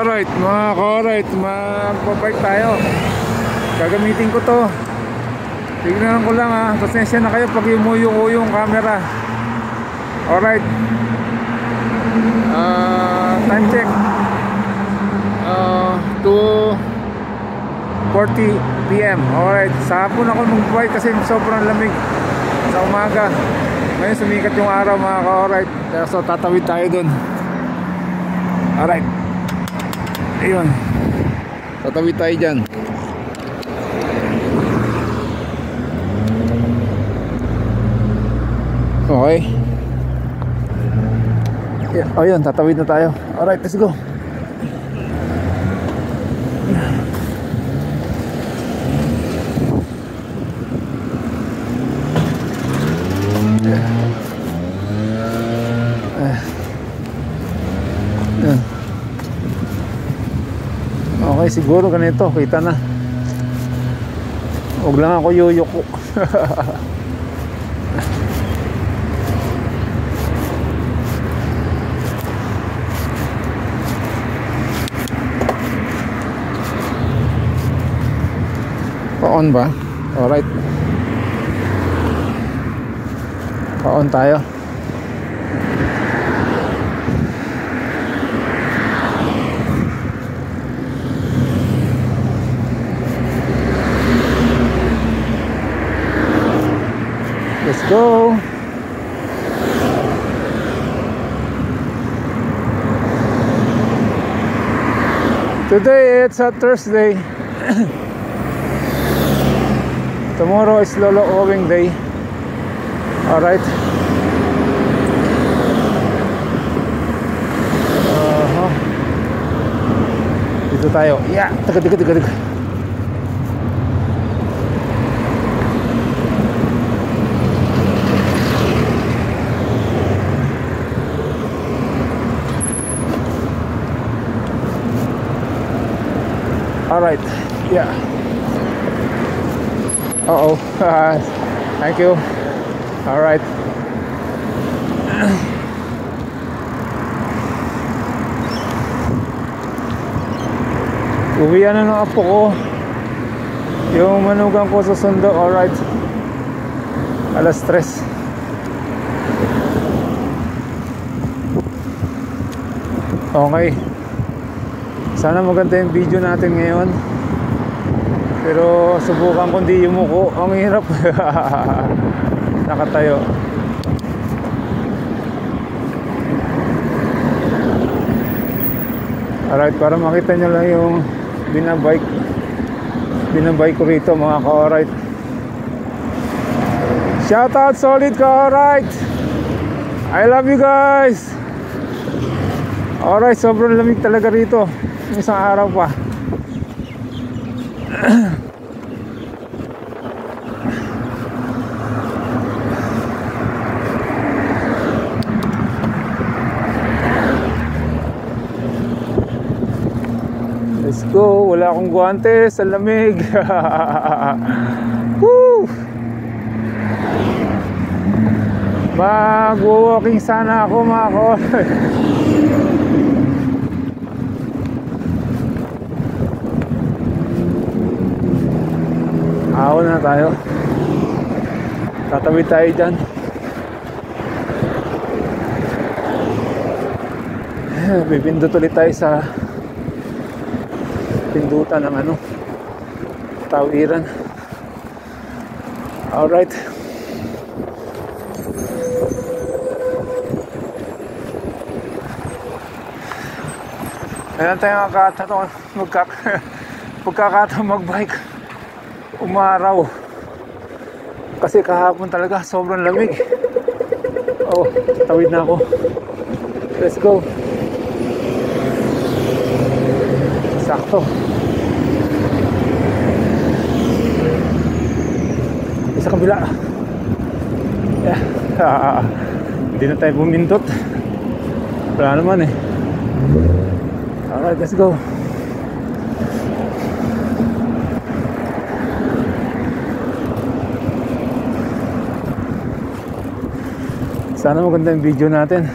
Alright mga ka-alright, magpapike tayo. Gagamitin ko to. Tignan ko lang ha. Pasensya na kayo pag yumuyo ko yung camera. Alright. Time check 2:40 PM. Alright. Sa hapon ako mag-bike kasi sobrang lamig sa umaga. Ngayon sumikat yung araw mga ka-alright. So tatawid tayo dun. Alright. Ayun. Tatawid tayo dyan. Okay. Ayun, tatawid na tayo. Alright, let's go. Okay, siguro ganito, kita na. Huwag lang ako yuyuko. Pa-on ba? Alright. Pa-on tayo. Let's go. Today it's a Thursday. Tomorrow is Lolo Owing Day. Alright. Dito tayo. Yeah. Tiga. Alright, yeah. Uh-oh. Thank you. Alright. Uwian na ng apo ko. Yung manugang ko sa sundo. Alright. Alas 3. Okay. Sana maganda yung video natin ngayon. Pero subukan ko hindi yumuko. Ang hirap. Nakatayo. Alright, para makita nyo lang yung binabike ko rito mga ka-alright. Shoutout solid ka-alright. I love you guys. Alright, sobrang lamig talaga rito. Isang araw pa. Let's go. Wala akong guwantes sa lamig. Woo! Mag-walking sana ako mga ka-alright. Ahon na tayo. Tatawid tayo dyan. Pipindot ulit tayo sa pindutan ng tawiran. Alright. Ayan tayo magkakataon magbike. Umaraw kasi kahapon talaga sobrang lamig. Oh, tawid na ako. Let's go. Sakto. Sa kabila. Yeah. Hindi na tayo bumindot. Wala naman eh. Alright, let's go. Sana maganda yung video natin.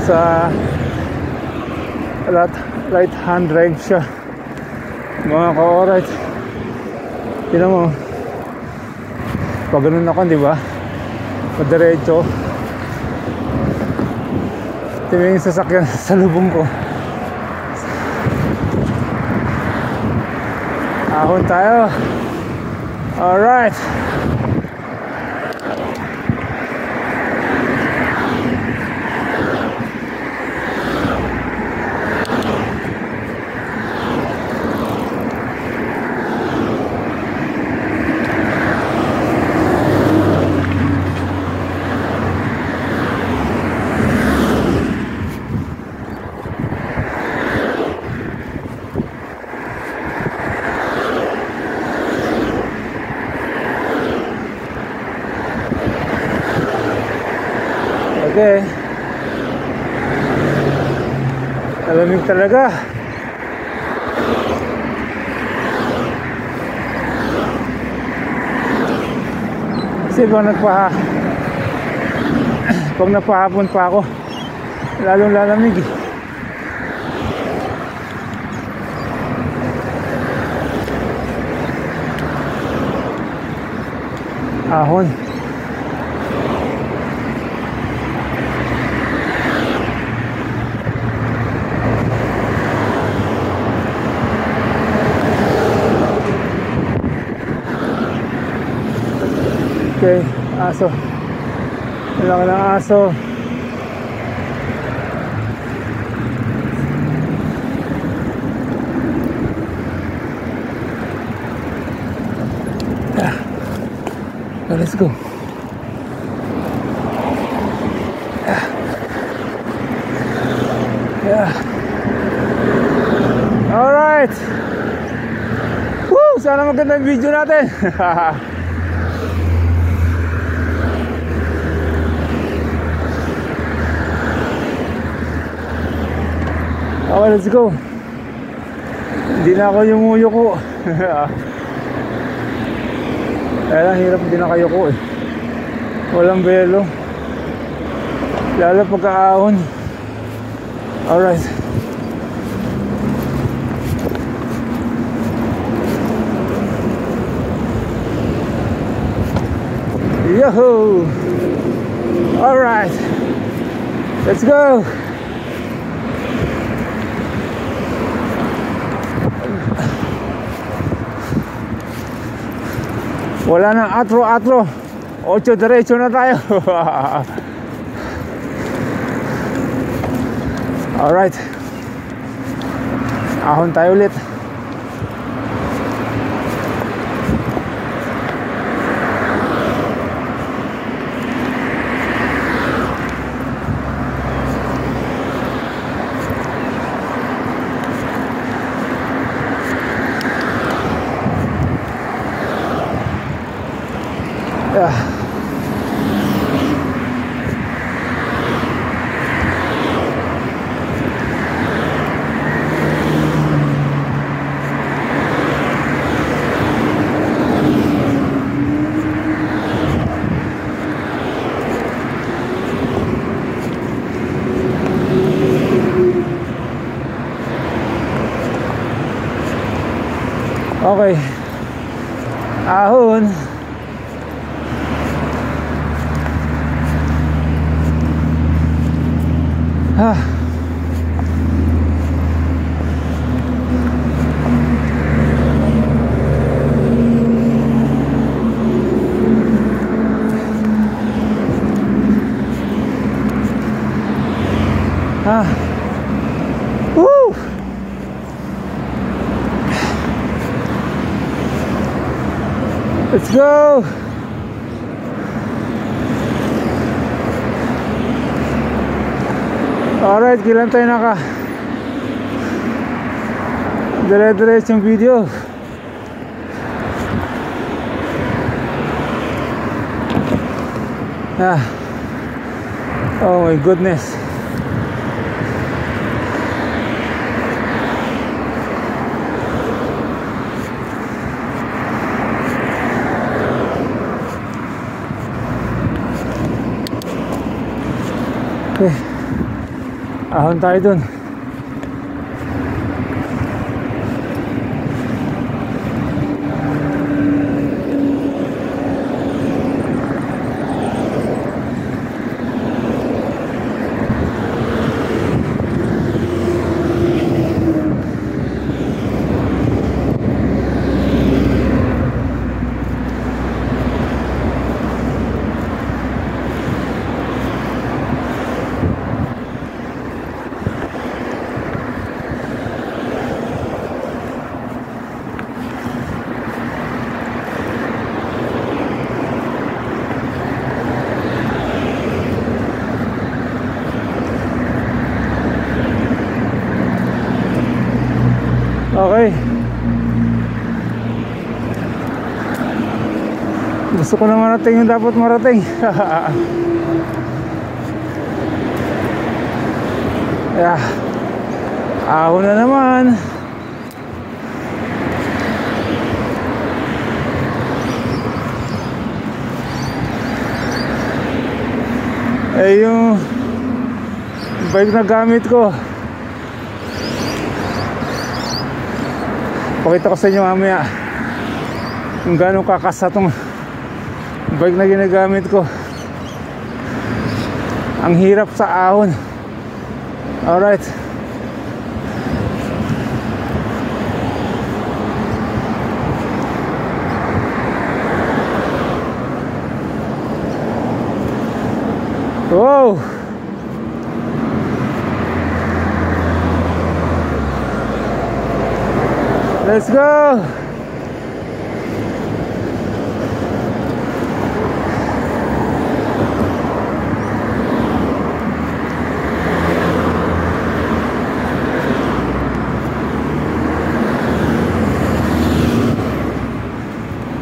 Nasa right hand drive siya, mga ka-alright. Tignan mo, pag ganun ako, di ba, padiretso, tingnan yung sasakyan sa lubong ko. Ahon tayo. Alright. Okay. Malamig talaga. Kasi pag napahapon pa ako, lalong lalamig eh. Ahon. Okay, aso. Malaki ng aso. Let's go. Yeah. Alright. Woo! Sana maganda yung video natin. Okay, let's go. Hindi na ako yumuyuko. Kaya lang hirap din nakayuko eh. Walang belo, lalo pagkaahon. Alright. Yahoo! Alright. Let's go. Wala nang atro-atro. 8 diretso na tayo. Alright. Ahon tayo ulit. Yeah. Okay. Ahon. Woo! Let's go! Alright, kailan tayo dire-diretso yung video. Oh my goodness. Okay. Ahon tayo dun. Okay. Gusto ko na marating yung dapat marating. Yeah. Ahon na naman. Eh yung bike na gamit ko, pakita ko sa inyo mamaya kung gaano kakasa tong bike na ginagamit ko. Ang hirap sa ahon. Alright. Wow. Let's go.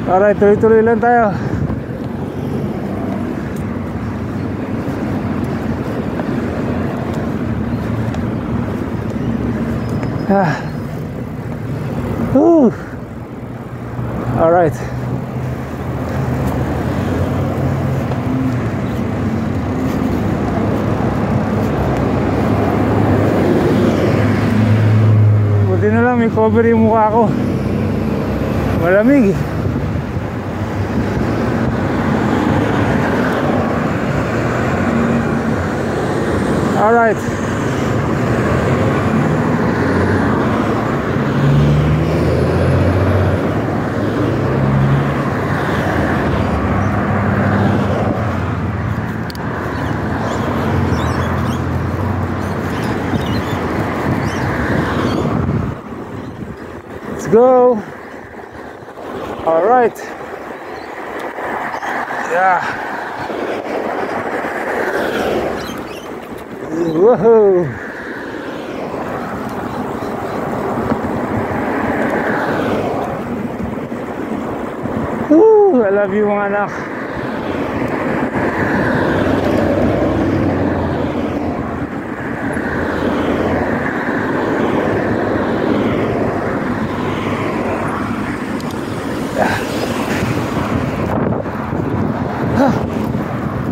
Alright, tuloy-tuloy lang tayo. Alright. Buti na lang may cover yung mukha ko. Malamig eh. Alright. Let's go. Alright. Yeah. Woohoo! Woo! I love you mga anak.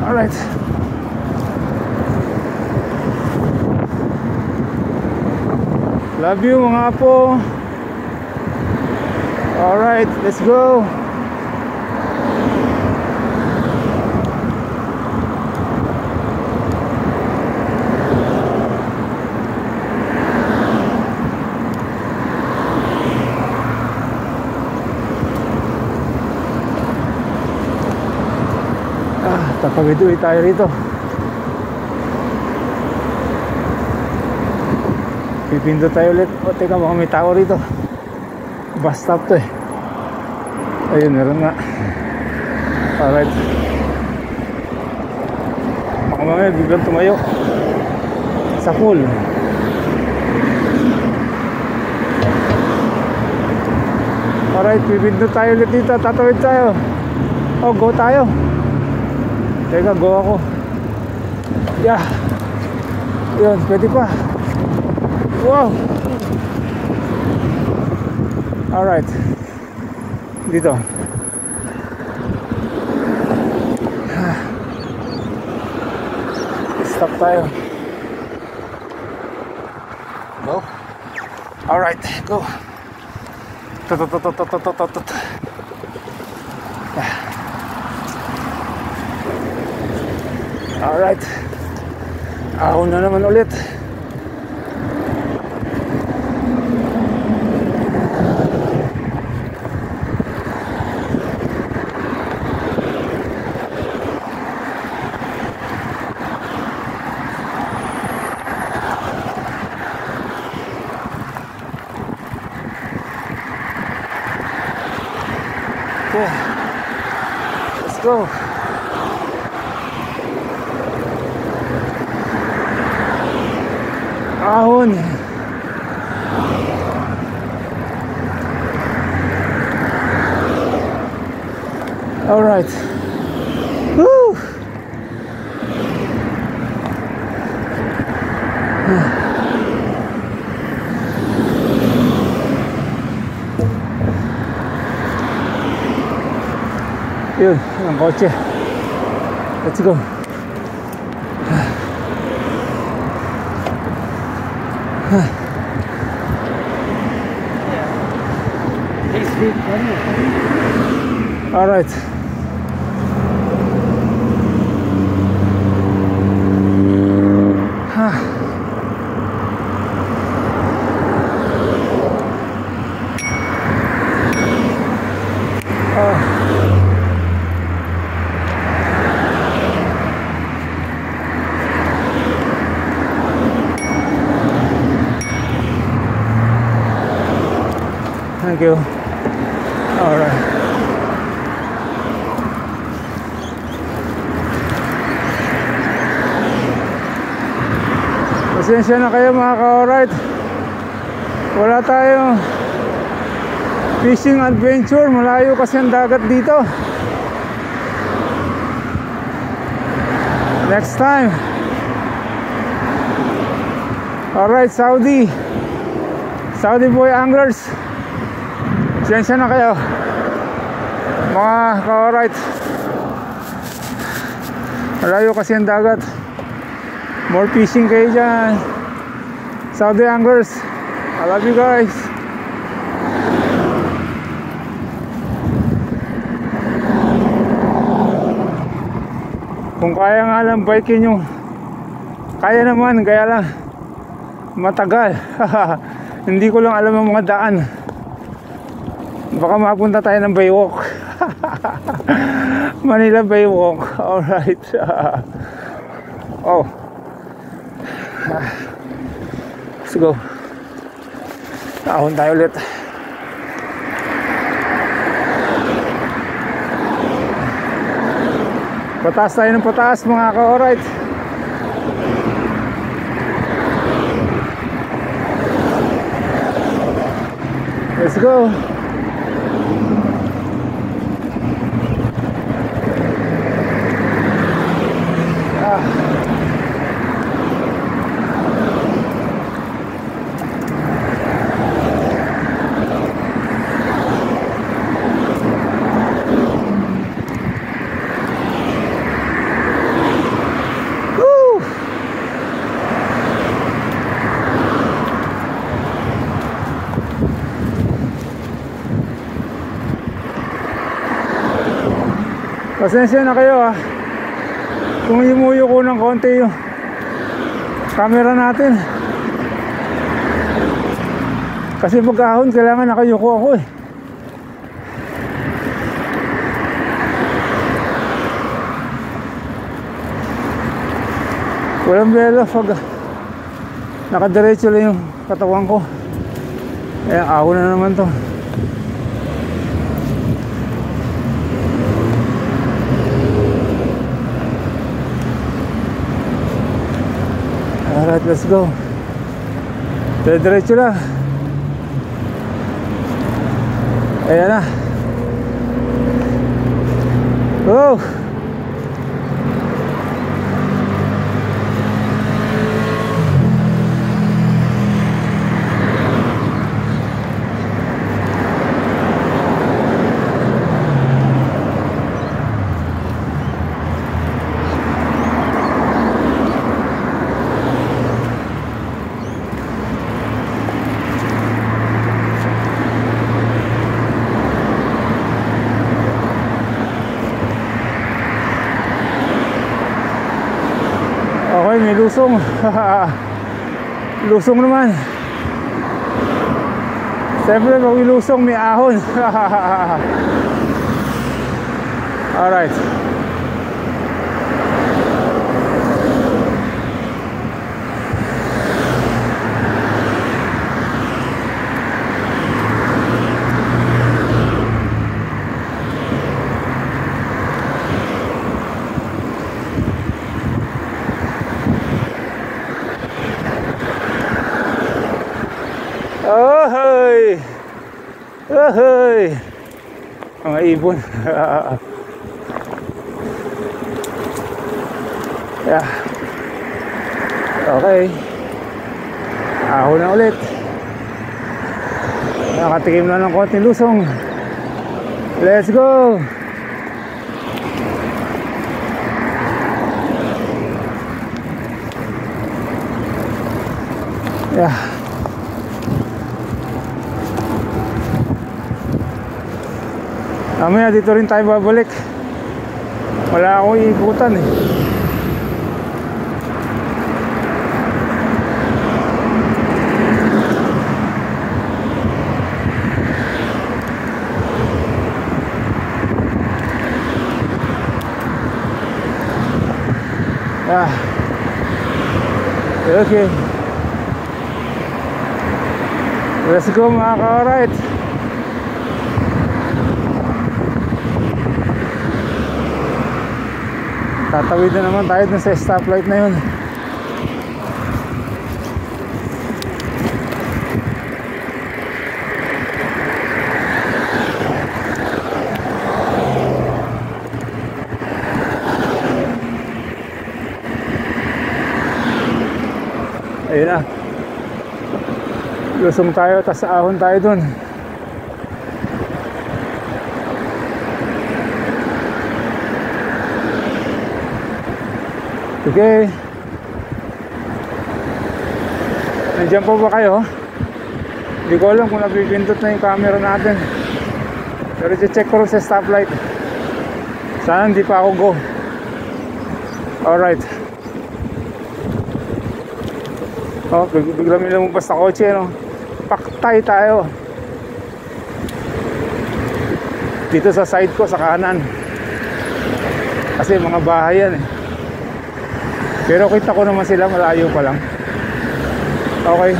Alright. Love you mga apo. Alright, let's go. Tapagituloy tayo rito. Pipindo tayo ulit. O teka, baka may tao rito. Bus stop to eh. Ayun, meron nga. Alright. Baka mamaya biglang tumayo sa pool. Alright, pipindo tayo ulit dito. Tatawid tayo. Oh, go tayo. Teka, go ako. Yeah. Yun, pwede pa. Wow. Alright. Dito. Stop tayo. Alright, go. Tut. Alright. Ahon na naman ulit. Okay. Let's go. Ahon. All right. Woo. Yun, ang kotse. Let's go. All right. Thank you. All right. Pasensya na kayo mga ka-alright. Wala tayong fishing adventure. Malayo kasi ang dagat dito. Next time. Alright, Saudi boy anglers. Pasensya na kayo mga ka-alright. Malayo kasi ang dagat. More fishing kayo dyan, Saudi anglers. I love you guys. Kung kaya nga lang bikin yung kaya naman, kaya lang matagal. Hindi ko lang alam ang mga daan. Baka mapunta tayo ng Baywalk. Manila Baywalk. Alright. Oh, let's go. Ahon tayo ulit. Pataas tayo ng pataas mga ka-alright. Let's go. Pasensya na kayo kung yumuyo ko ng konti yung camera natin. Kasi pagkahon kailangan nakayuko ako Walang belo pag nakadiretso lang yung katawan ko. Ahon na naman to. Alright, let's go. Diretso na. Ayan na. Go! Ay, may lusong. Lusong naman. Siyempre, pag may lusong, may ahon. Alright. Ahoy! Ahoy! Mga ibon. Yeah. Okay. Ahon na ulit. Nakatikim na ng konting lusong. Let's go! Yeah. Mamaya dito rin tayo babalik. Wala akong iikutan eh. Ah. Okay. Let's go mga ka-alright. Tatawid na naman tayo dun sa stoplight na yun. Ayun na. Lusong tayo, tas ahon tayo dun. Okay. Nandiyan po ba kayo? Hindi ko alam kung napipindot na yung camera natin. Pero check ko rin sa stoplight. Sana hindi pa ako go. Alright. Oh, bigla may lumabas na kotse, no? Paktay tayo. Dito sa side ko, sa kanan. Kasi mga bahay yan eh. Pero kita ko naman sila, malayo pa lang. Okay.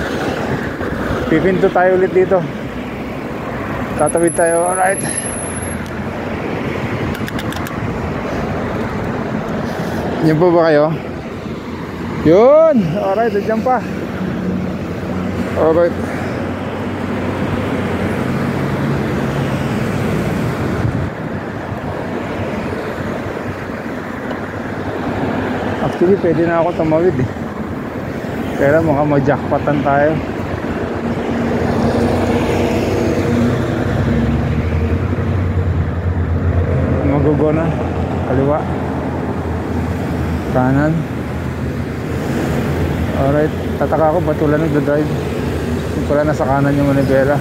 Pipinto tayo ulit dito. Tatawid tayo, alright. Yan po ba kayo? Yun! Alright, dyan pa. Alright. Actually, pwede na ako tumawid eh. Kaya mukhang ma-jackpotan tayo. Magugo na. Kaliwa. Kanan. Alright. Tataka ako ba't wala nagdadrive? Yung pala nasa kanan yung manibela.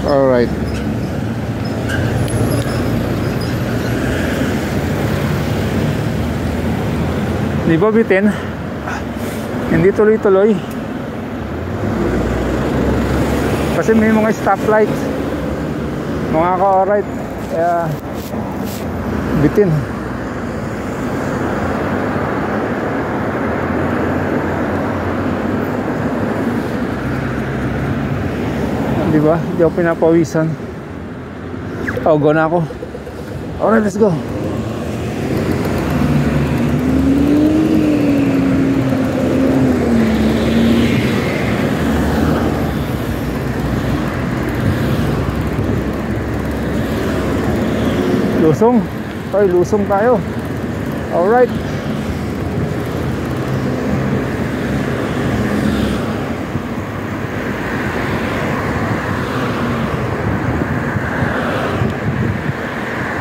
Alright. Di ba bitin? Hindi tuloy-tuloy. Kasi may mga stoplight. Mga ka-alright. Kaya bitin. Di ba? Hindi ako pinapawisan. Oh, go na ako. Alright, let's go. Lusong. Ay, lusong tayo. Alright.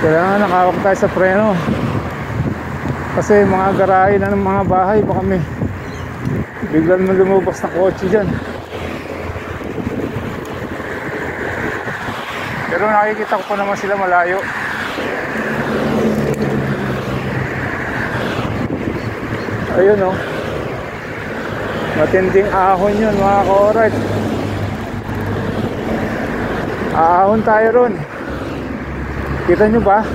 Kailangan nakawak tayo sa preno. Kasi mga garahe na ng mga bahay, baka may biglang lumabas na kotse dyan. Pero nakikita ko pa naman sila malayo. Ayun oh. Matinding ahon yun mga ka-alright. Ahon tayo ron. Kita nyo ba?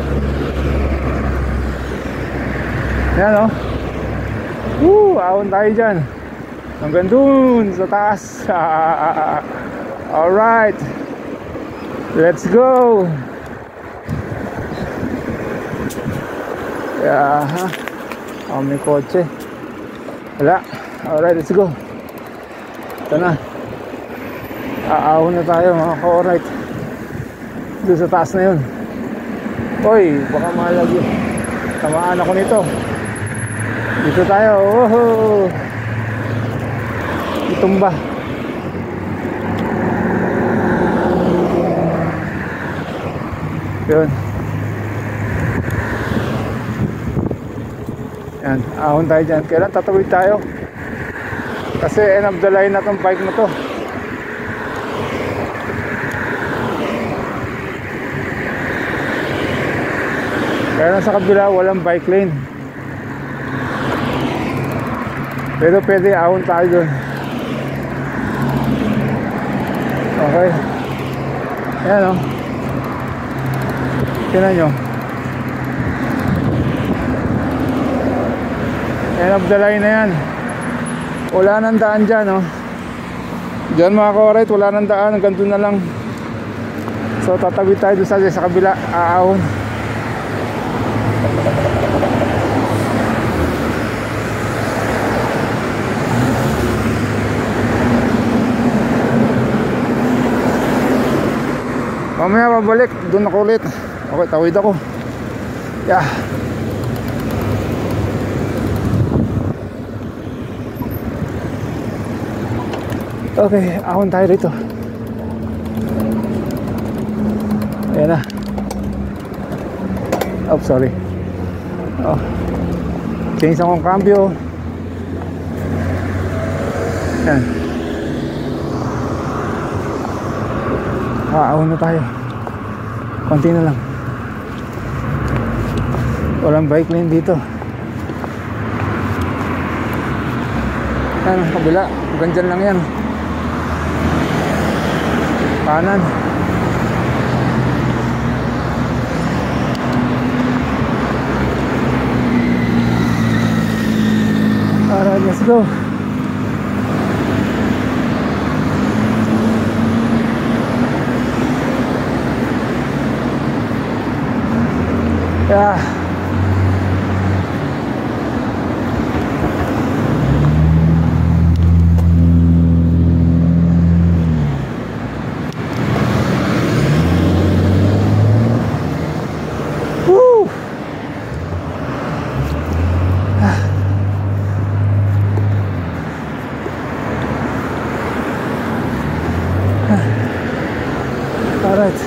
Yan oh. Ahon tayo dyan. Hanggang dun sa taas. Alright. Let's go. Yeah. May kotse. Wala. Alright, let's go. Ito na. Aahon na tayo mga ka-alright. Doon sa taas na yun. Oy, baka malagyan. Tamaan ako nito. Dito tayo. Oh, itumba. Yun. Yan, ahon tayo dyan. Kailan tatawid tayo? Kasi end of the line na tong bike na to. Kaya sa kabila walang bike lane. Pero pwede ahon tayo dun. Okay. Ayan o. Tignan nyo. End of the line na yan. Wala nang daan dyan oh. Dyan mga ka-alright, wala nang daan. Hanggang doon na lang. So tatawid tayo doon sa kabila. Aahon. Mamaya pabalik, doon ako ulit. Okay, tawid ako. Yeah. Okay, ahon tayo rito. Ayan na. Oh, sorry. Oh. Change akong cambio. Ayan. Ahon na tayo. Konti na lang. Walang bike lane dito. Ayan, kabila. Ganyan lang yan. Kanan. Alright, let's go. Yeah. Woo. All right.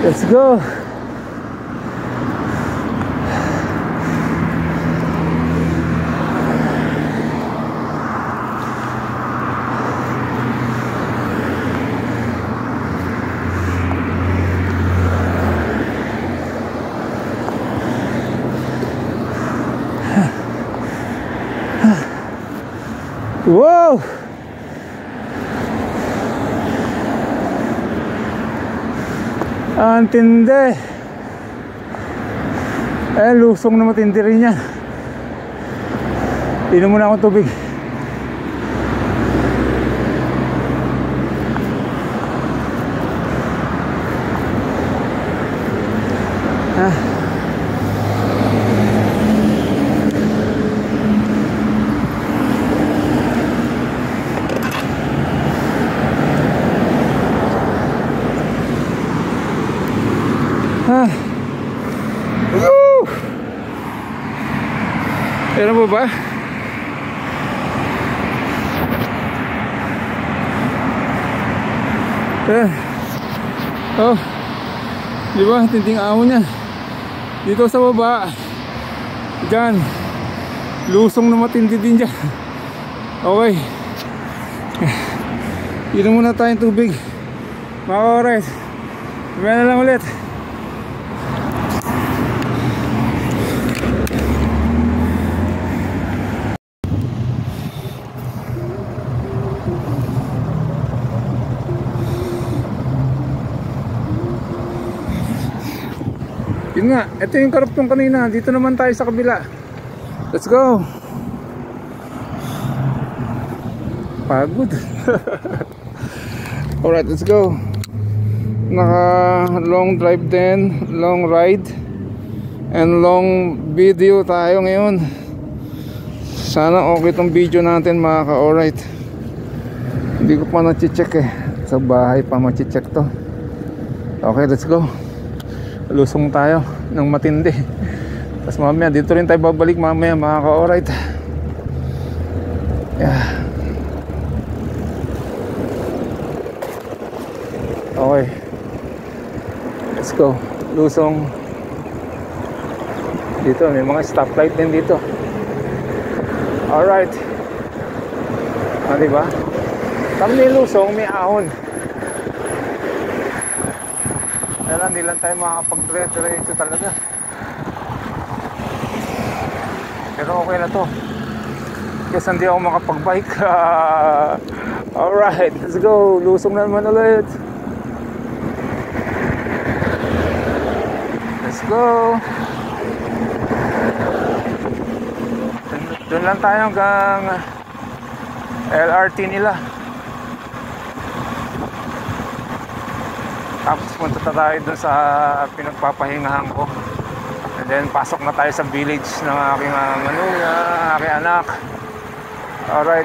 Let's go. Wow. Ang tindi. Lusong na matindi rin yan. Inom muna akong tubig. Ano po ba? Oh, di ba? Tinding ahon niya. Dito sa baba, dyan, lusong na matindi din dyan. Okay. Inom muna tayong tubig, mga ka-oras. Mamaya na lang ulit. Yun nga, ito yung karaptong kanina. Dito naman tayo sa kabila. Let's go. Pagod. Alright, let's go. Naka long drive din, long ride, and long video tayo ngayon. Sana okay tong video natin, mga ka-alright. Hindi ko pa na-check eh. Sa bahay pa ma-check to. Okay, let's go. Lusong tayo ng matindi. Tapos mamaya dito rin tayo babalik mamaya, mga ka-alright. Yeah. Okay, let's go. Lusong. Dito may mga stoplight din dito. Alright. Diba? Kami may lusong, may ahon. Kaya hindi lang tayo makakapag-diretso talaga. Pero okay na to, kasi hindi ako makapag-bike. Alright, let's go. Lusong na naman ulit. Let's go. Doon lang tayo hanggang LRT nila. Tapos punta tayo dun sa pinagpapahingahan ko. And then pasok na tayo sa village ng aking manuya, aking anak. Alright,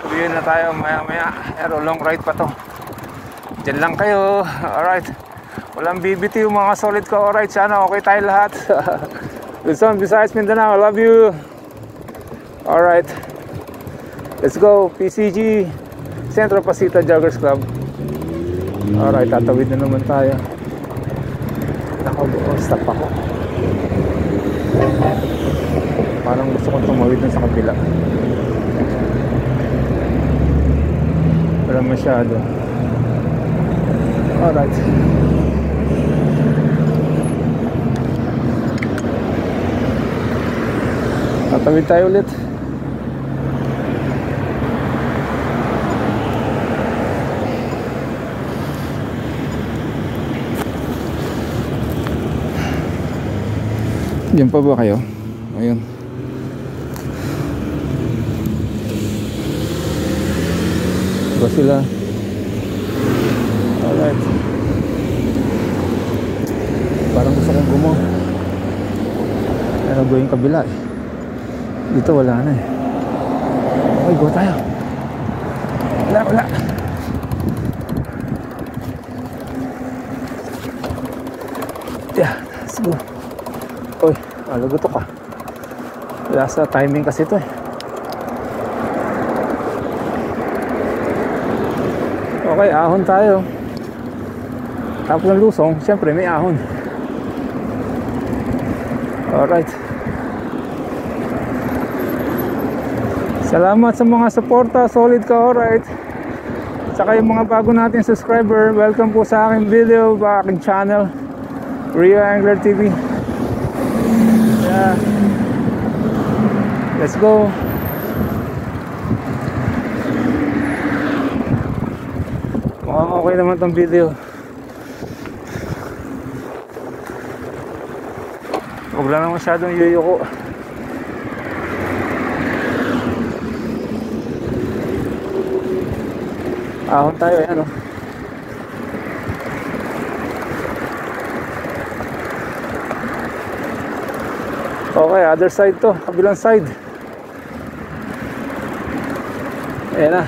uwiin na tayo maya maya. Pero long ride pa to. Diyan lang kayo. Alright, walang BBT mga solid ko. Alright, sana okay tayo lahat. Luzon, Visayas, Mindanao, I love you. Alright, let's go. PCG, Centro Pasita Joggers Club. Alright, tatawid na naman tayo. Stop ako. Parang gusto kong tumawid na sa kabila. Wala masyado. Alright. Tatawid tayo ulit. Diyan pa ba kayo? Ayun. Ba sila? Alright. Parang gusto kong gumaw. Pero gawin kabila eh. Dito wala na eh. Okay, go tayo. Wala. Yeah, let's go. Uy, alagot ka. Wala sa timing kasi ito eh. Okay, ahon tayo. Tapos ng lusong, siyempre may ahon. Alright. Salamat sa mga suporta, solid ka, alright. Saka yung mga bago natin subscriber, welcome po sa aking video, sa aking channel, Rio Angler TV. Yeah. Let's go. Mukhang okay naman tong video. Huwag lang na masyadong yuyuko. Ahon tayo, ayan o. Okay, other side to, kabilang side. Ayan na.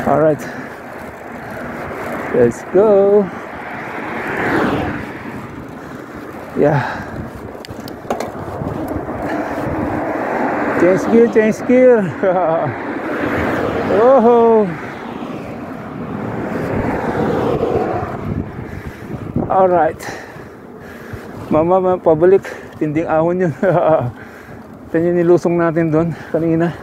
Alright, let's go. Yeah. Change gear. Oh. Alright. Mama, pabalik. Tinding ahon yun. Ito yung nilusong natin doon kanina.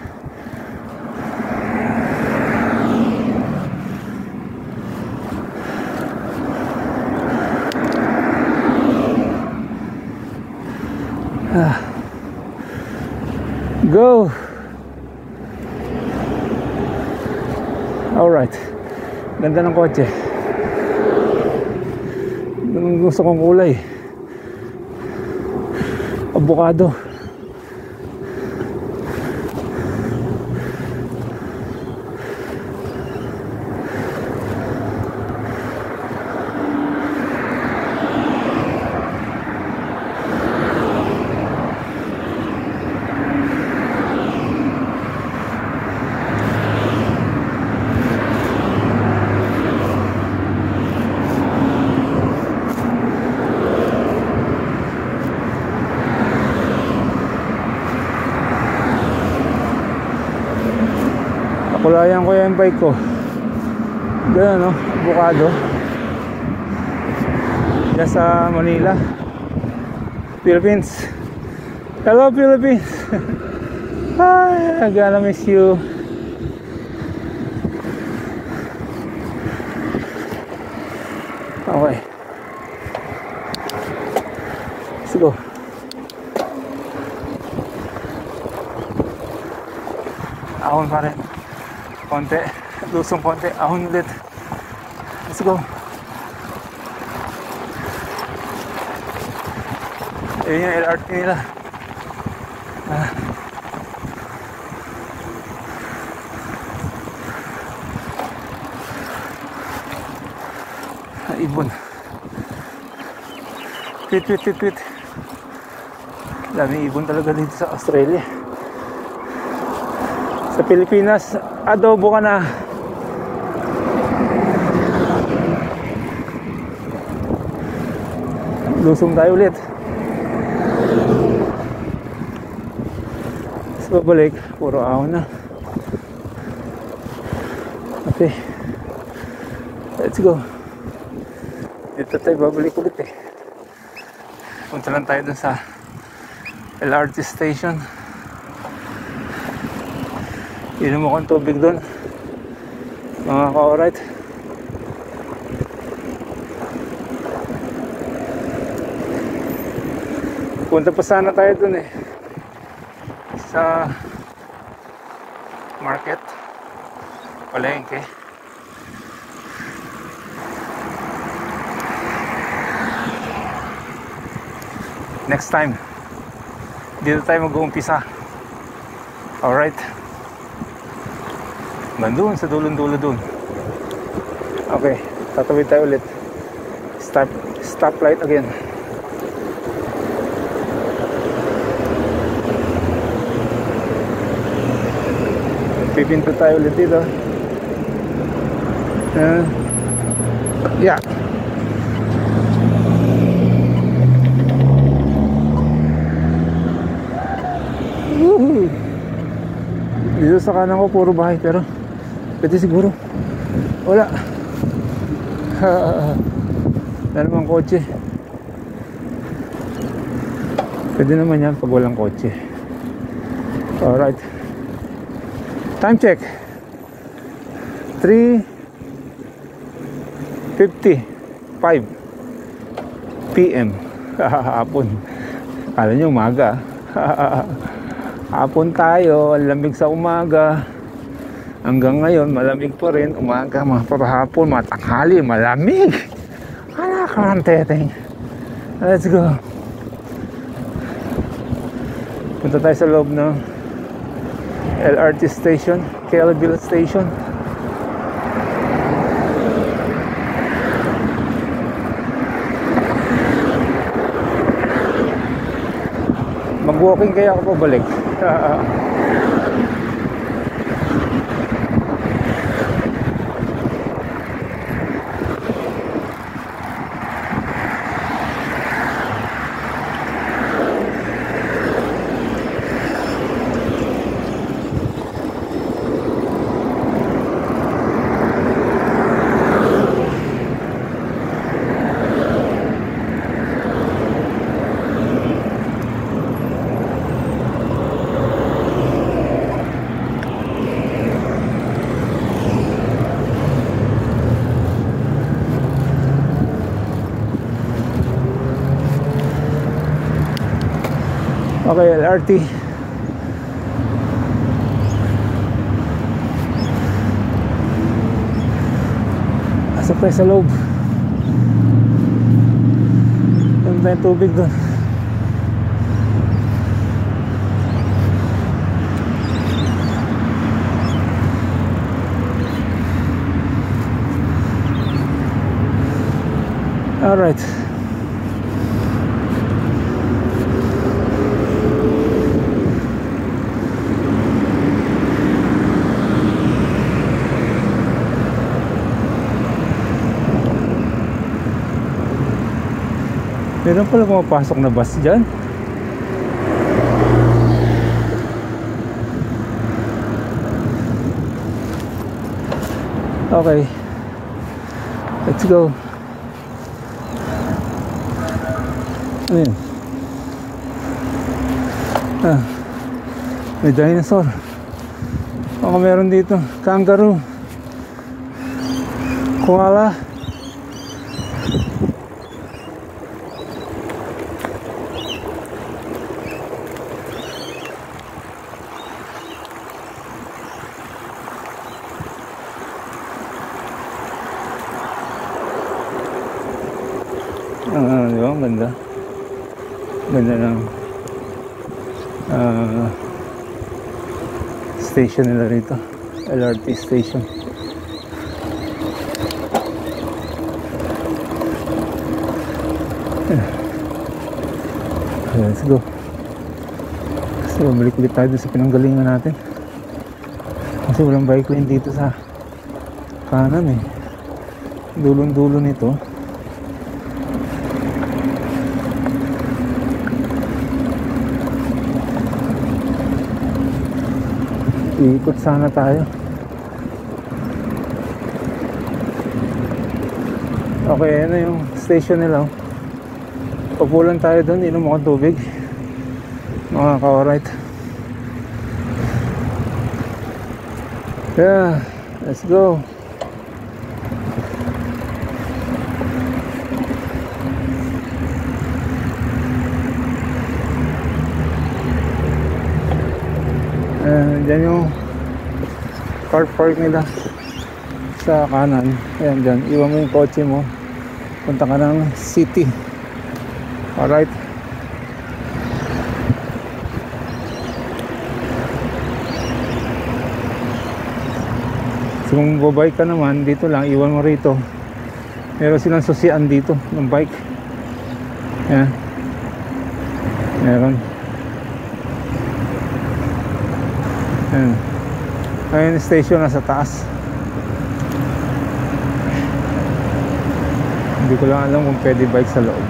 Go. Alright. Ganda ng kotse. Gusto kong kulay. Avocado. Kulayan ko yung bike ko. Ganun, no? Avocado. Diyan sa Manila, Philippines. Hello, Philippines. Hi, I'm gonna miss you. Okay. Let's go. Ahon pa rin. Konti, lusong konti, ahon ulit. Let's go. Ayun yung LRT nila. Ibon. Tweet. Daming ibon talaga dito sa Australia. Sa Pilipinas, adobo ka na. Lusong tayo ulit. So babalik, puro ahon na. Okay, let's go. Dito tayo babalik ulit eh. Punta lang tayo dun sa LRT station. Inom mo kong tubig doon, mga ka-alright. Punta pa sana tayo doon eh, sa market, palengke. Next time, dito tayo mag-uumpisa. Alright. Doon sa dulong-dulo doon. Okay, tatawid tayo ulit. Stoplight again. Pipinto tayo ulit dito. Yeah. Woohoo. Dito sa kanan ko puro bahay, pero pwede siguro. Wala. Wala namang kotse. Pwede naman yan pag walang kotse. Alright. Time check. 3:55 PM. Hapon. Kala nyo umaga. Hapon tayo. Ang lamig sa umaga. Hanggang ngayon malamig pa rin. Umaga, mga parahapon, mga tanghali, malamig. Hala ka ng teteng. Let's go. Punta tayo sa loob ng LRT station, Kellyville station. Mag-walking kaya ako pabalik. Okay, LRT. Asa pa sa loob. Yung tayong tubig doon. Alright. Meron pala pumapasok na bus dyan. Okay, let's go. Ano yun? May dinosaur. Baka meron dito kangaroo, koala. Di ba? Ganda. Ganda ng station nila rito. LRT station. Let's go. So, balik ulit tayo sa pinanggalingan natin. Kasi walang bike lane dito sa kanan eh. Dulong-dulo nito. Iikot sana tayo. Okay, ano yung station nila. Papulan tayo doon, inom akong tubig. Mga ka-alright. Yeah, let's go. Dyan yung car park nila sa kanan. Ayan dyan, iwan mo yung kotse mo, punta ka ng city. Alright. So kung bobike ka naman, dito lang, iwan mo rito. Meron silang susian dito ng bike. Ayan, meron. Ayan. Ayun yung station nasa taas. Hindi ko lang alam kung pwede bike sa loob.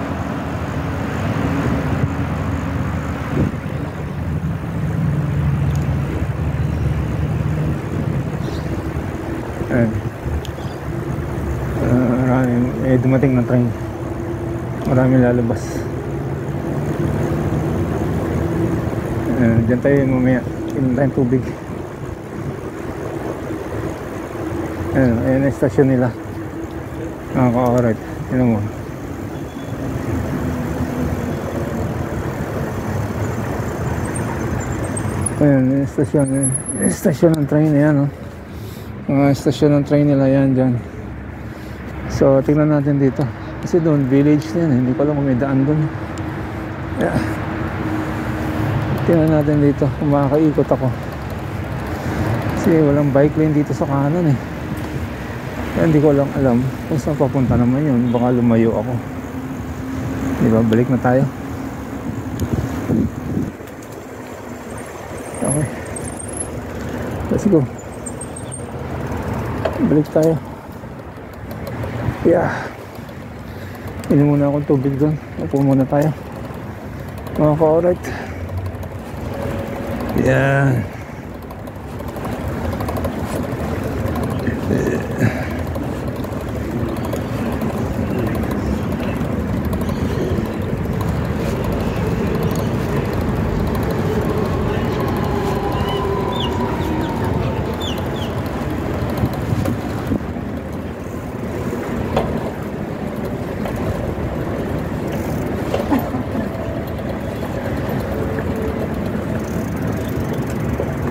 Ayan. Maraming dumating na train. Maraming lalabas. Diyan tayo mamaya. Inom tayong tubig. Ayan ang stasyon nila. Alright. Tignan mo. Ayan yung stasyon. Yung stasyon ng train. Ayan, mga stasyon ng train nila yan dyan. So tingnan natin dito. Kasi doon village na yan. Hindi ko alam kung may daan doon. Yeah. Tingnan natin dito kung makakaikot ako. Kasi walang bike lane dito sa kanan eh. Kaya hindi ko lang alam kung saan papunta naman yun. Baka lumayo ako. Diba? Balik na tayo. Okay. Let's go. Balik tayo. Yeah. Inom muna akong tubig doon. Upo muna tayo. Mga ka-alright. Yeah.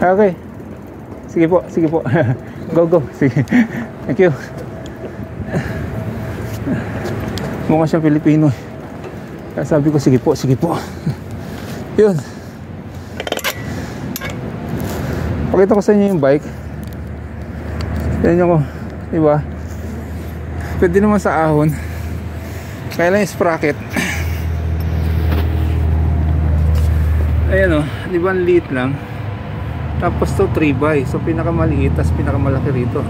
Okay. Sige po, sige po. Go, go. Sige. Thank you. Mukha siyang Pilipino. Kaya sabi ko, sige po, sige po. Yun. Pakita ko sa inyo yung bike. Tignan ko, diba? Pwede naman sa ahon. Kaya lang yung sprocket. Ayan o, diba ang liit lang. Tapos to 3x. So pinakamaliit, tapos pinakamalaki rito.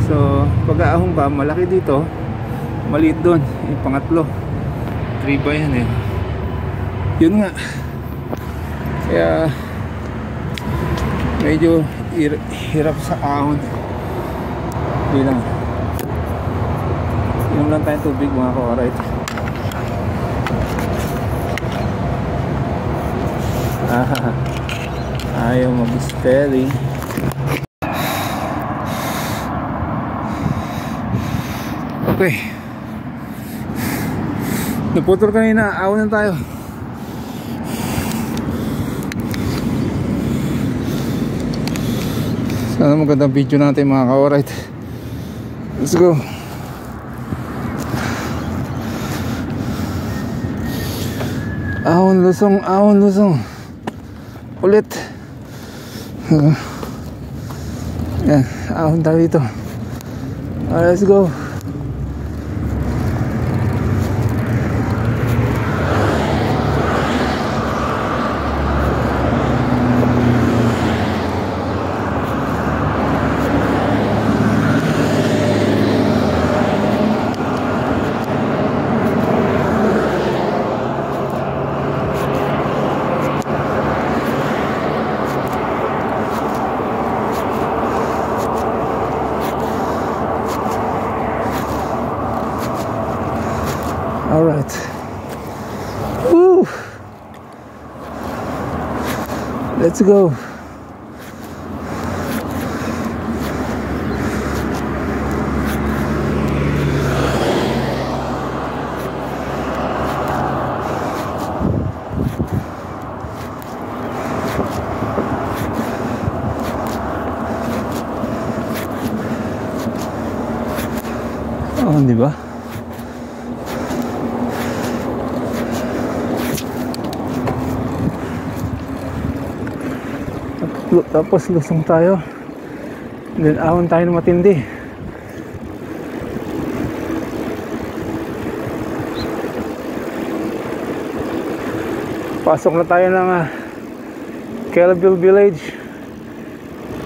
So pag aahon ka, malaki dito, maliit doon. Yung pangatlo 3x yan eh. Yun nga. Kaya medyo hirap sa ahon. Bilang inom lang tayong tubig mga ka-alright. Ayaw mag-steady. Okay. Naputol kanina, ahon na tayo. Sana magandang video natin mga ka-alright. Let's go. Ahon lusong, ahon lusong. Ulit. Yan, ahon tayo dito. Let's go. All right. Woo. Let's go. Oh, di ba? Tapos lusong tayo, then ahon tayo na matindi. Pasok na tayo ng Kelville Village.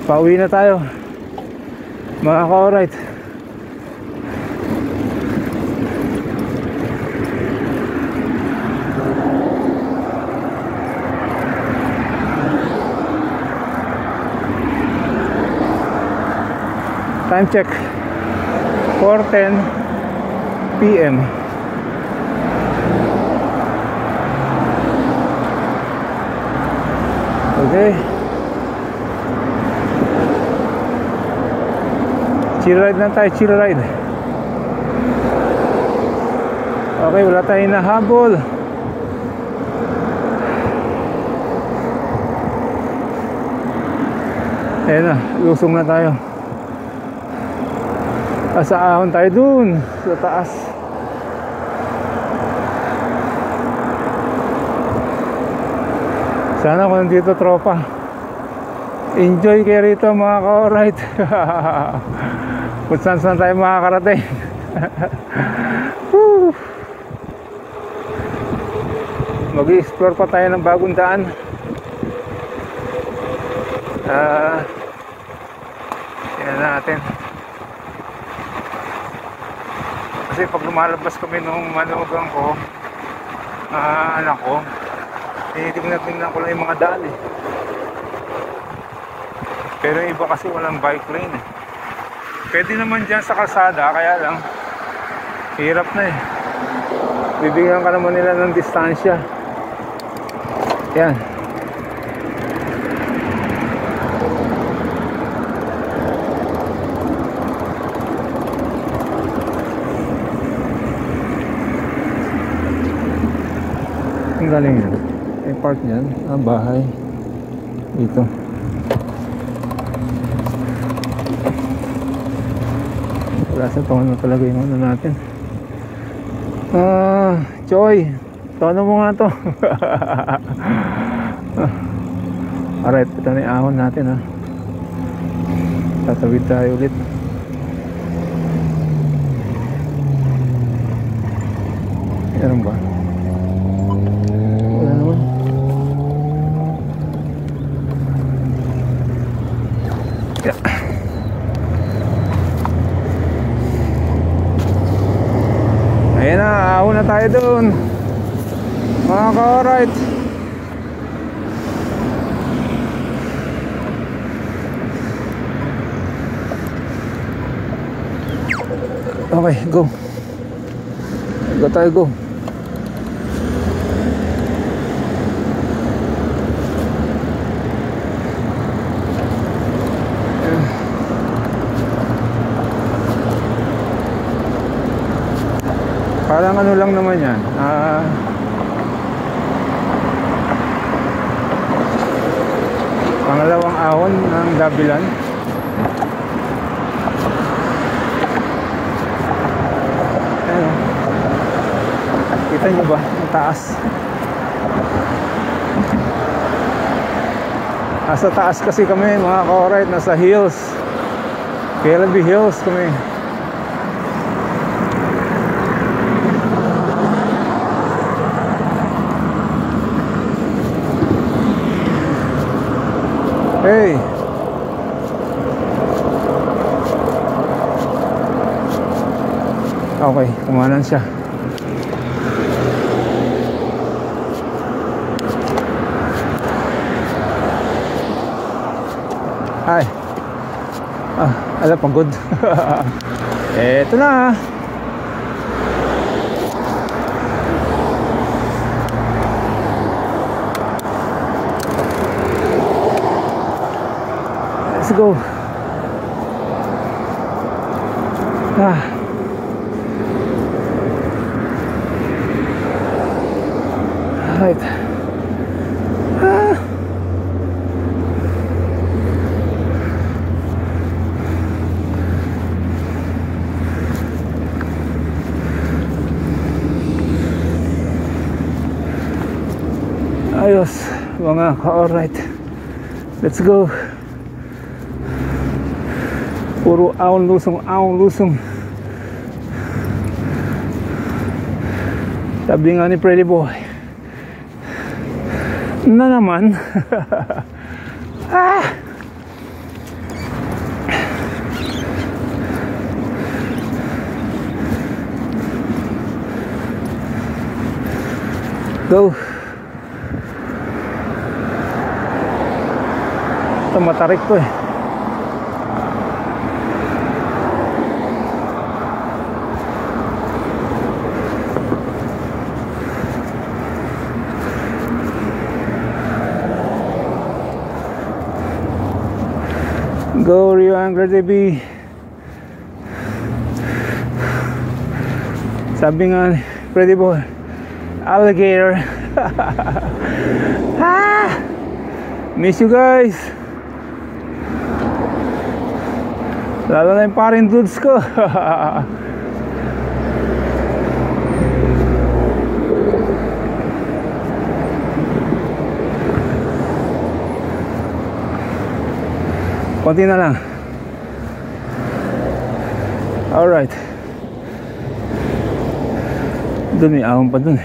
Pauwi na tayo mga ka-alright. Time check 4:10 PM. Okay. Chill ride lang tayo, chill ride. Okay, wala tayong nahabol. Ayan na, lusong na tayo. Sa ahon tayo dun sa taas. Sana kung nandito tropa, enjoy kayo rito mga ka-alright. Kung saan tayo makakarating. Mag-i-explore pa tayo ng bagong daan. Tingnan natin. Kasi pag lumalabas kami nung manugang ko, anak ko, tinitignan ko lang yung mga daan eh. Pero yung iba kasi walang bike lane eh. Pwede naman dyan sa kalsada, kaya lang hirap na eh. Bibigyan ka naman nila ng distansya. Yan. Ang galing yan. May park yan. Bahay. Dito. Wala sa tono talaga yung ano natin. Choy, tono mo nga to. Alright, ito na yung ahon natin ha. Tatawid tayo ulit. Meron ba? Wala naman. Yeah. Ayan na, ahon na tayo dun. Mga ka-alright. Okay, go. Go tayo, go. Parang ano lang naman yan, pangalawang ahon ng Dabilan. Ayan, kita nyo ba? Ang taas. Nasa taas kasi kami mga ka-alright. Nasa hills, KLB Hills kami. Hey. Okay, kumanan siya. Hi. Ala, pagod. Eto na. Let's go. Right. Ayos mga ka-alright. Let's go. Puro ahon lusong, ahon lusong. Sabi nga ni Pretty Boy na naman. Go. Ito matarik to eh. Go Rio Angler DB. Sabi nga Pretty Boy, alligator. Miss you guys. Lalo na yung paring dudes ko. Konti na lang. Alright. Doon may ahon pa doon eh.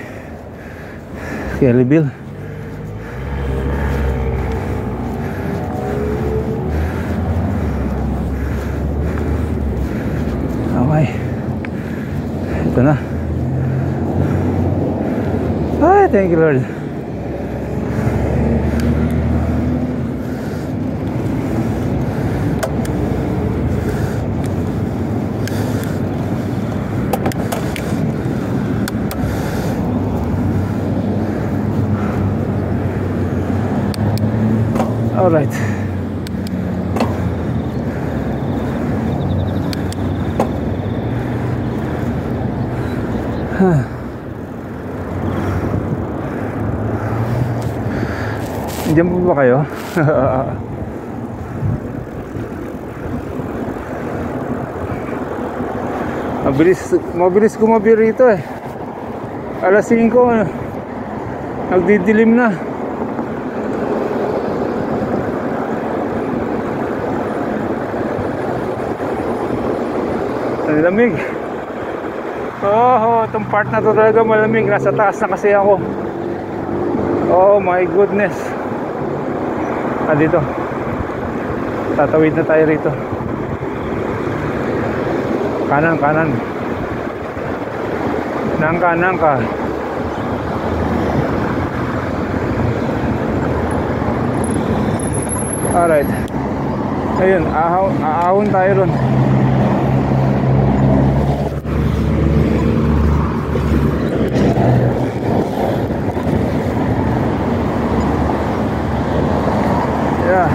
Kelly Bill. Okay. Ito na. Ay, thank you Lord. All right. Diyan po ba kayo? Mabilis gumabi rito eh. Alas 5, nagdidilim na. Ang lamig. Itong part na to talaga malamig. Nasa taas na kasi ako. Oh my goodness. Dito. Tatawid na tayo rito. Kanan. Nangka. Alright. Ayun, aahon tayo ron. Yeah.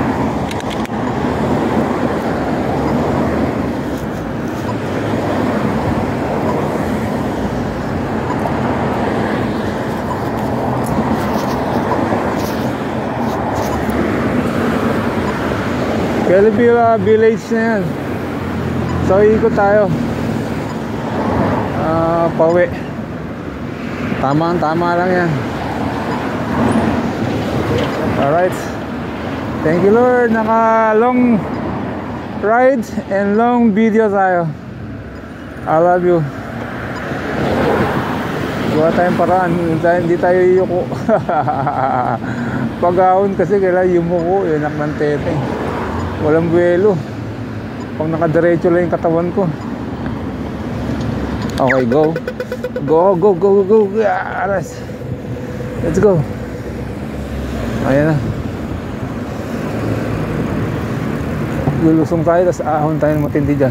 Kelville Village na yan. So ikot tayo. Pauwi. Tama lang yan. Alright. Thank you Lord. Naka long ride and long video tayo. I love you. Gawa tayong paraan. Hindi tayo yuko. Pag-ahon kasi kailangan yumuko. Yanak ng tete. Walang buwelo. Pag nakadiretso lang yung katawan ko. Okay, go. Go. Aras. Let's go. Ayan na. Lulusong tayo, tapos ahon tayo ng matindi dyan.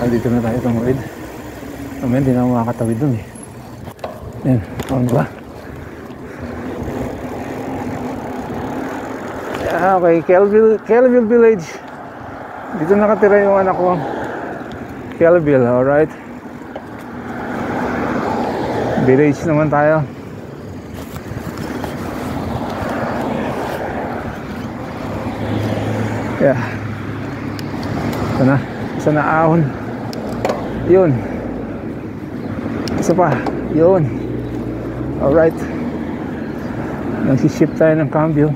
Dito na tayo tumawid. Mamaya hindi na makakatawid dun eh. Yan, ano ba? Okay, Kelville Village. Dito nakatira yung anak ko. Kelville, alright. Village naman tayo. Yeah. Isa na ahon. Yun. Isa pa. Yun. Alright. Nagsiship tayo ng cambio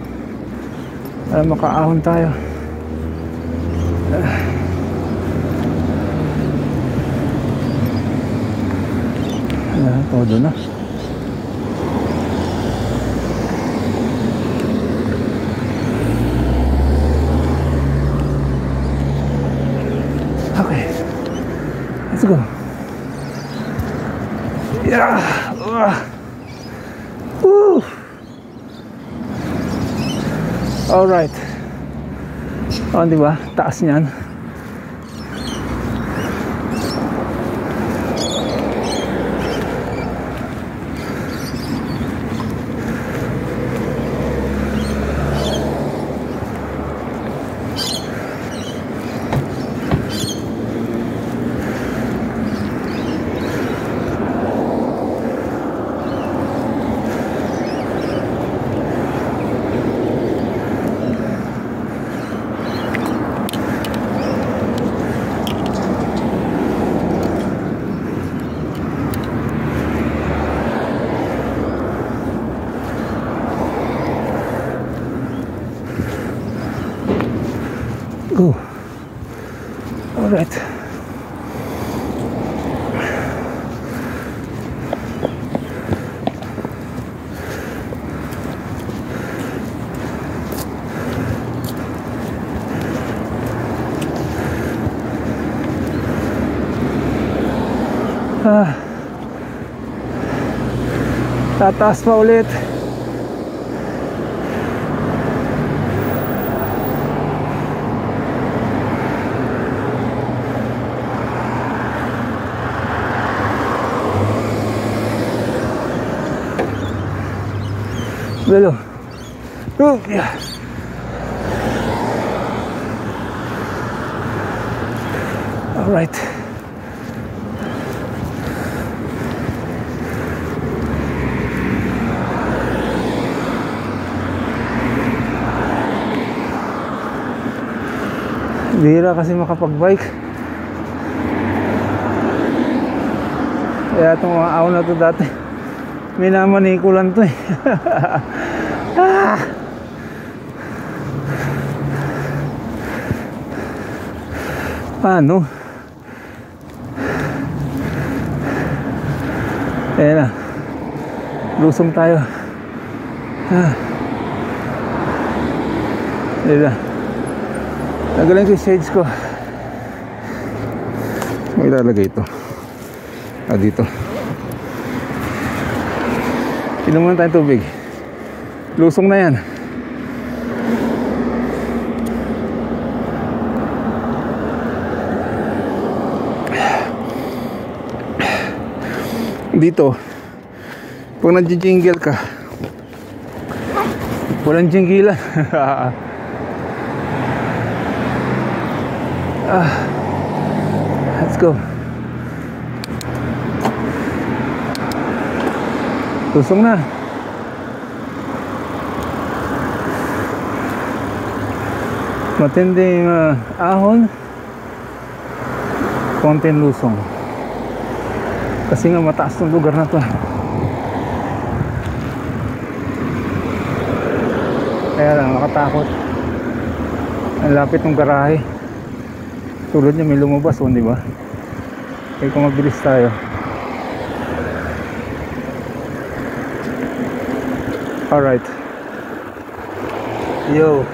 para makaahon tayo. Todo na. Okay. Let's go. Yeah. Woo. All right. Oh, di ba? Taas niyan. Go. All right. Tataas pa ulit. Bello. Yeah. All right. Bihira kasi makapag-bike. Kaya itong mga aon na to dati, minamanikulan to eh. Ah! Paano? Ayan na, lusong tayo. Ayan na, nagaling ko yung shades ko. May ilalagay ito dito. Inom muna tayong tubig. Lusong na yan. Dito pag nag-jingle ka, walang jinggilan. Let's go. Lusong na. Matinding ahon, konting lusong. Kasi nga mataas ng lugar na to. Kaya lang nakatakot. Ang lapit ng garahe. Tulad niya may lumabas, di ba? Kaya kung mabilis tayo. Alright. Yo.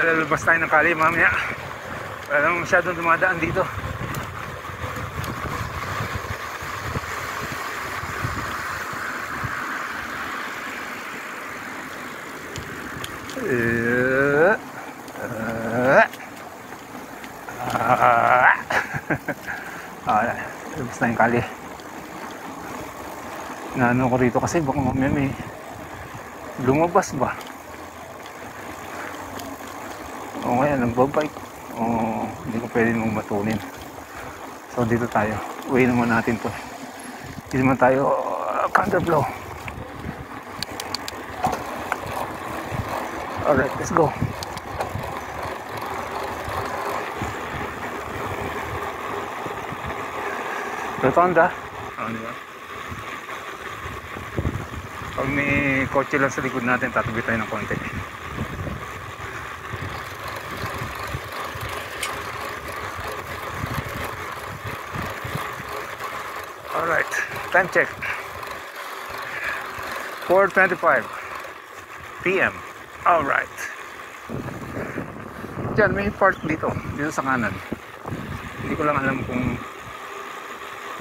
Lalabas tayo ng kali mamaya. Wala naman masyadong dumadaan dito. Labas na yung kali. Naano ko rito kasi baka mamaya may lumabas ba. O ngayon nagbabike, hindi ko pwede mong matunin. So dito tayo, uwi naman natin to. Hindi naman tayo counterflow. Alright, let's go. Rotonda. Diba? Pag may kotse lang sa likod natin, tatabi tayo ng konti. Alright, time check. 4:25 PM. Alright. Diyan, may park dito sa kanan. Hindi ko lang alam kung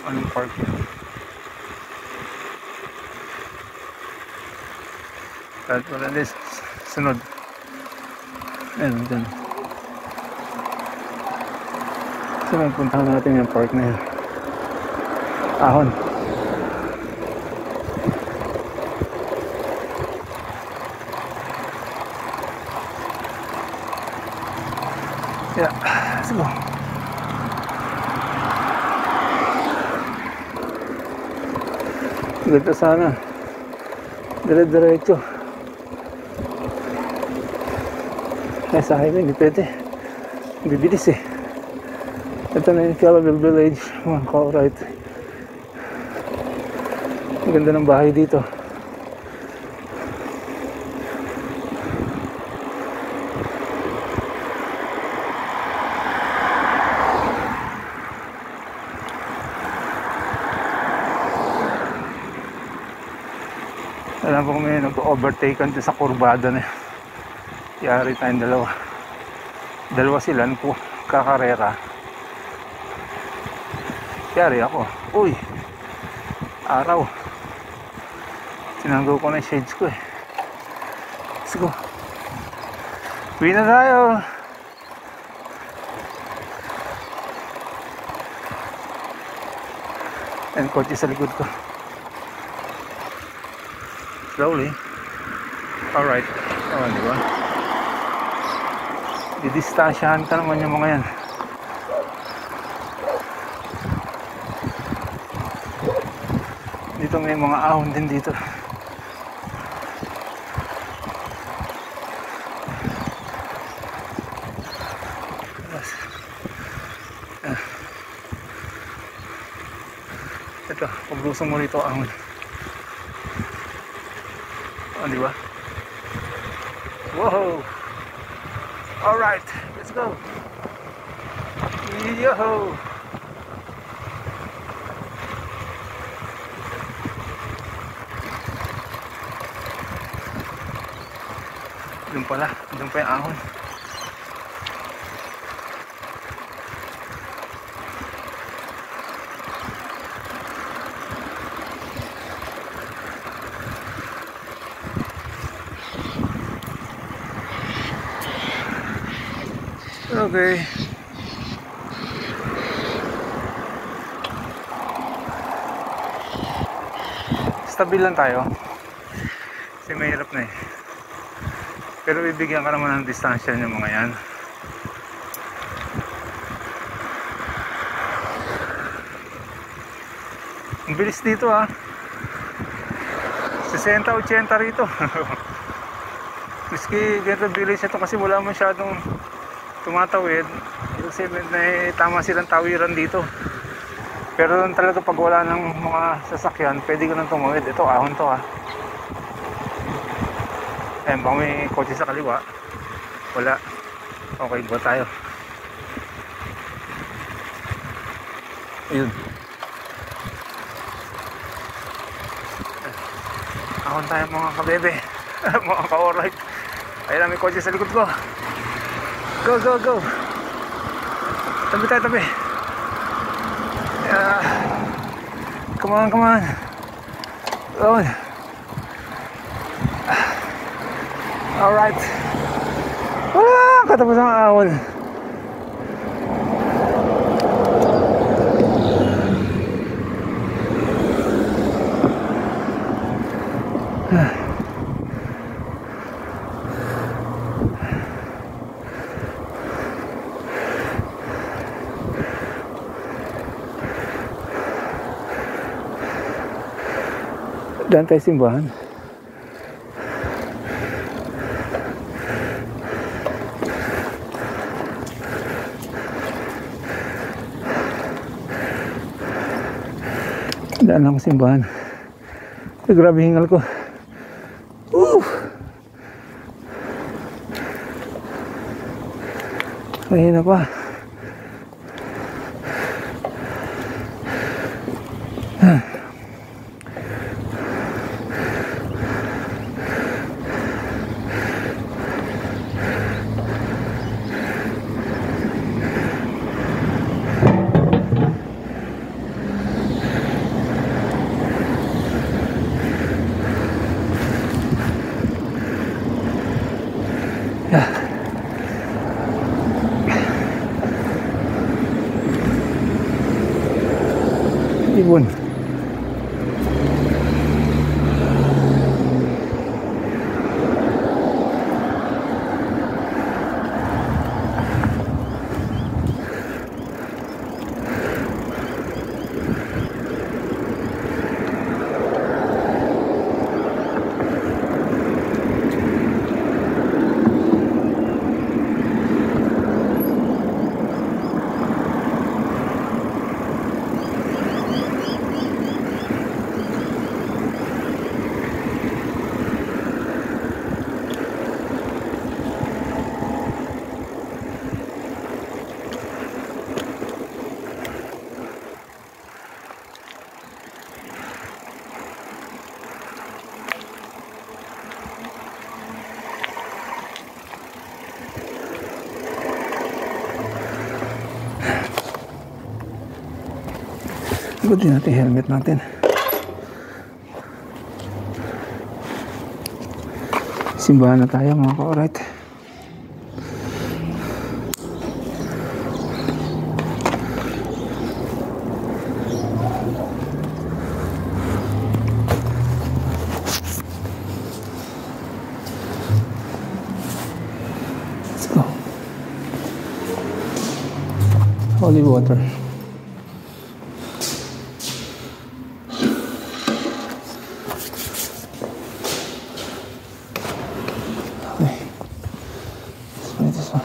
anong park yun. Kahit wala this sunod. Ayan, dyan. So may puntahan natin yung park na yun. Ahon. Yeah, let's go. Ganda sana. Dire-diretso. Eh sa highway, hindi pwede. Bibilis eh. Ito na yung Calabel Village, mga ka-alright. Ang ganda ng bahay dito. Alam ko may nag-overtaken sa kurbada na. Yari tayong dalawa. Dalawa sila po kakarera. Yari ako. Uy, araw. Sinanggaw ko na yung shades ko eh. Let's go. Uwi na tayo. And kotse sa likod ko. Slowly. Alright. Oh, di ba? Didistansyahan ka naman yung mga yan. Dito may mga ahon din dito. Ito, paglusong mo rito ahon. Di ba? Whoa! Alright, let's go! Yo! Doon pala, doon pa yung ahon. Okay. Stabil lang tayo. Kasi mahirap na eh. Pero bibigyan ka naman ng distansya ng mga yan. Ang bilis dito ha. 60-80 rito. Miski ganito bilis ito kasi wala masyadong tumatawid. Kasi may tama silang tawiran dito. Pero talaga pag wala ng mga sasakyan, pwede ko nang tumawid. Ito ahon to ha. Ayan, baka may kotse sa kaliwa. Wala. Okay, buha tayo. Ayun. Ahon tayo mga kabebe. Mga ka-alright. Ayun na, may kotse sa likod ko. Go, go, go. Tabi tayo, tabi. Come on, come on. Go on. Alright. Katapos ang ahon. Daan tayo simbahan. Daan lang simbahan. Grabe hingal ko. Mahina pa. Ibon. Good din natin helmet natin. Simbahan na tayo mga ka-alright. Let's go. Holy water. Dito sa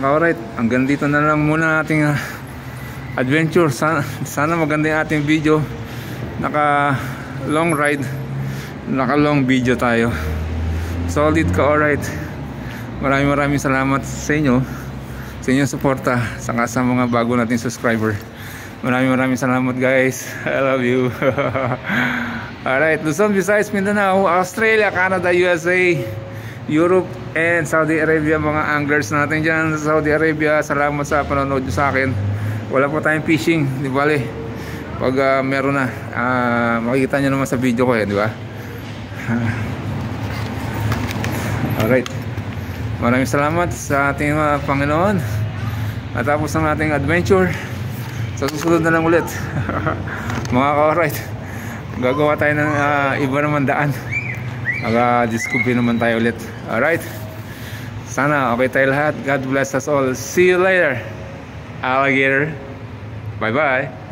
ka-alright, hanggang dito na lang muna ating adventure. Sana maganda yung ating video. Naka long ride, naka long video tayo. Solid ka-alright. Maraming salamat sa inyo, sa inyong suporta, saka sa mga bago nating subscriber. Maraming salamat guys. I love you. Alright, Luzon, Visayas, Mindanao, Australia, Canada, USA, Europe, and Saudi Arabia, mga anglers natin dyan sa Saudi Arabia, salamat sa panonood nyo sa akin. Wala po tayong fishing, di bale, pag meron na, makikita nyo naman sa video ko di ba? Alright, maraming salamat sa ating Panginoon. At tapos ang ating adventure. Sa susunod na lang ulit mga ka-alright, gagawa tayo ng iba naman daan. Discover naman tayo ulit. Alright, sana okay tayo lahat. God bless us all. See you later, alligator. Bye bye.